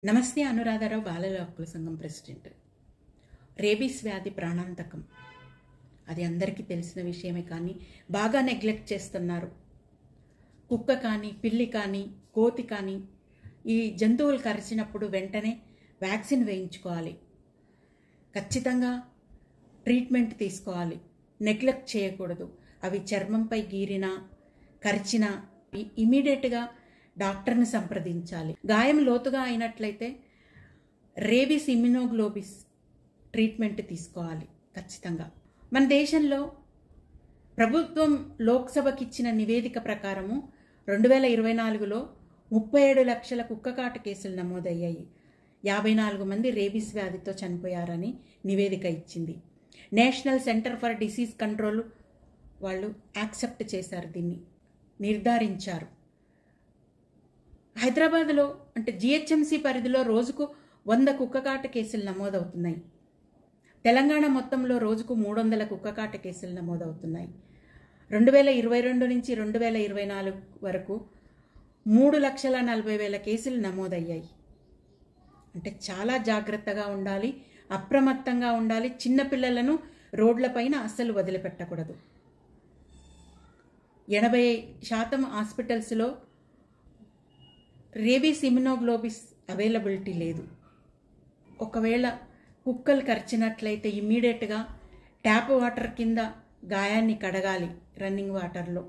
నమస్తే. అనురాధారావు, బాలల హక్కుల సంఘం ప్రెసిడెంట్. రేబీస్ వ్యాధి ప్రాణాంతకం, అది అందరికీ తెలిసిన విషయమే. కానీ బాగా నెగ్లెక్ట్ చేస్తున్నారు. కుక్క కానీ, పిల్లి కానీ, కోతి కానీ ఈ జంతువులు కరిచినప్పుడు వెంటనే వ్యాక్సిన్ వేయించుకోవాలి. ఖచ్చితంగా ట్రీట్మెంట్ తీసుకోవాలి. నెగ్లెక్ట్ చేయకూడదు. అవి చర్మంపై గీరినా, కరిచినా ఇమీడియట్గా డాక్టర్ని సంప్రదించాలి. గాయం లోతుగా అయినట్లయితే రేబీస్ ఇమ్యునోగ్లోబిస్ ట్రీట్మెంట్ తీసుకోవాలి ఖచ్చితంగా. మన దేశంలో ప్రభుత్వం లోక్సభకి ఇచ్చిన నివేదిక ప్రకారము 2024లో 37 లక్షల కుక్కకాటు కేసులు నమోదయ్యాయి. 54 మంది రేబీస్ వ్యాధితో చనిపోయారని నివేదిక ఇచ్చింది. National centre for disease control వాళ్ళు యాక్సెప్ట్ చేశారు, దీన్ని నిర్ధారించారు. హైదరాబాద్లో అంటే జిహెచ్ఎంసీ పరిధిలో రోజుకు 100 కుక్కకాటు కేసులు నమోదవుతున్నాయి. తెలంగాణ మొత్తంలో రోజుకు 300 కుక్కకాటు కేసులు నమోదవుతున్నాయి. 2022 నుంచి 2024 వరకు 3,40,000 కేసులు నమోదయ్యాయి. అంటే చాలా జాగ్రత్తగా ఉండాలి, అప్రమత్తంగా ఉండాలి. చిన్నపిల్లలను రోడ్లపైన అస్సలు వదిలిపెట్టకూడదు. 80% హాస్పిటల్స్లో రేబీస్ ఇమ్యునోగ్లోబిస్ అవైలబిలిటీ లేదు. ఒకవేళ కుక్కలు కరిచినట్లయితే ఇమ్మీడియట్గా ట్యాప్ వాటర్ కింద గాయాన్ని కడగాలి. రన్నింగ్ వాటర్లో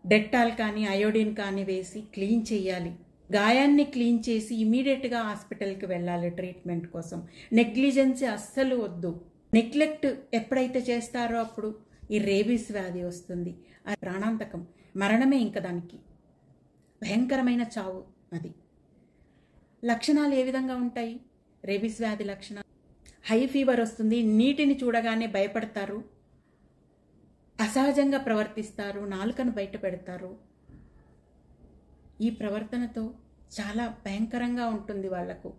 డెట్టాల్ కానీ అయోడిన్ కానీ వేసి క్లీన్ చేయాలి. గాయాన్ని క్లీన్ చేసి ఇమ్మీడియట్గా హాస్పిటల్కి వెళ్ళాలి ట్రీట్మెంట్ కోసం. నెగ్లిజెన్సీ అస్సలు వద్దు. నెగ్లెక్ట్ ఎప్పుడైతే చేస్తారో అప్పుడు ఈ రేబీస్ వ్యాధి వస్తుంది. అది ప్రాణాంతకం, మరణమే. ఇంకా దానికి భయంకరమైన చావు. అది లక్షణాలు ఏ విధంగా ఉంటాయి? రేబీస్ వ్యాధి లక్షణాలు: హై ఫీవర్ వస్తుంది, నీటిని చూడగానే భయపడతారు, అసహజంగా ప్రవర్తిస్తారు, నాలుకను బయట పెడతారు. ఈ ప్రవర్తనతో చాలా భయంకరంగా ఉంటుంది వాళ్లకు.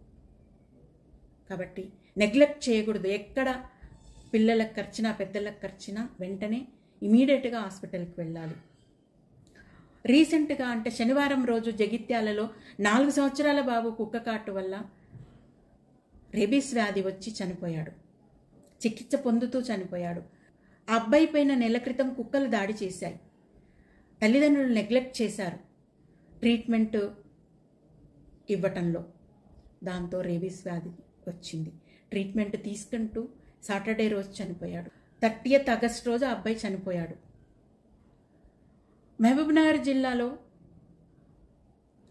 కాబట్టి నెగ్లెక్ట్ చేయకూడదు. ఎక్కడ పిల్లలకు ఖర్చినా, పెద్దలకు ఖర్చినా వెంటనే ఇమీడియట్గా హాస్పిటల్కి వెళ్ళాలి. రీసెంట్గా అంటే శనివారం రోజు జగిత్యాలలో 4 సంవత్సరాల బాబు కుక్కకాటు వల్ల రేబీస్ వ్యాధి వచ్చి చనిపోయాడు. చికిత్స పొందుతూ చనిపోయాడు. ఆ అబ్బాయి పైన నెల క్రితం కుక్కలు దాడి చేశాయి. తల్లిదండ్రులు నెగ్లెక్ట్ చేశారు ట్రీట్మెంట్ ఇవ్వటంలో. దాంతో రేబీస్ వ్యాధి వచ్చింది. ట్రీట్మెంట్ తీసుకుంటూ సాటర్డే రోజు చనిపోయాడు. 30th ఆగస్ట్ రోజు ఆ అబ్బాయి చనిపోయాడు. మహబూబ్నగర్ జిల్లాలో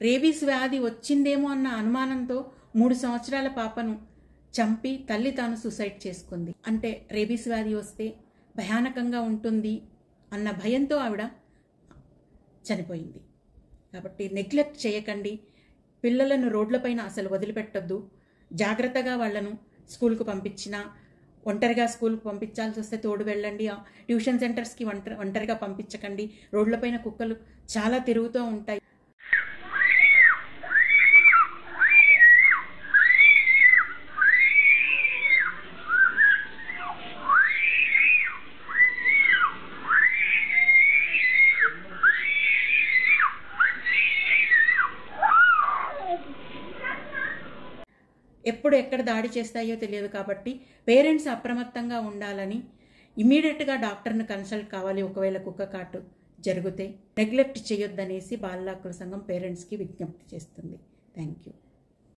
రేబీస్ వ్యాధి వచ్చిందేమో అన్న అనుమానంతో 3 సంవత్సరాల పాపను చంపి తల్లి తాను సూసైడ్ చేసుకుంది. అంటే రేబీస్ వ్యాధి వస్తే భయానకంగా ఉంటుంది అన్న భయంతో ఆవిడ చనిపోయింది. కాబట్టి నెగ్లెక్ట్ చేయకండి. పిల్లలను రోడ్లపైన అసలు వదిలిపెట్టొద్దు. జాగ్రత్తగా వాళ్లను స్కూల్కు పంపించినా, ఒంటరిగా స్కూల్కి పంపించాల్సి వస్తే తోడు వెళ్ళండి. ట్యూషన్ సెంటర్స్కి ఒంటరిగా పంపించకండి. రోడ్లపైన కుక్కలు చాలా తిరుగుతూ ఉంటాయి. ఎప్పుడు ఎక్కడ దాడి చేస్తాయో తెలియదు. కాబట్టి పేరెంట్స్ అప్రమత్తంగా ఉండాలని, ఇమీడియట్గా డాక్టర్ని కన్సల్ట్ కావాలి ఒకవేళ కుక్క కాటు జరిగితే. నెగ్లెక్ట్ చేయొద్దనేసి బాలల హక్కుల సంఘం పేరెంట్స్కి విజ్ఞప్తి చేస్తుంది. Thank you.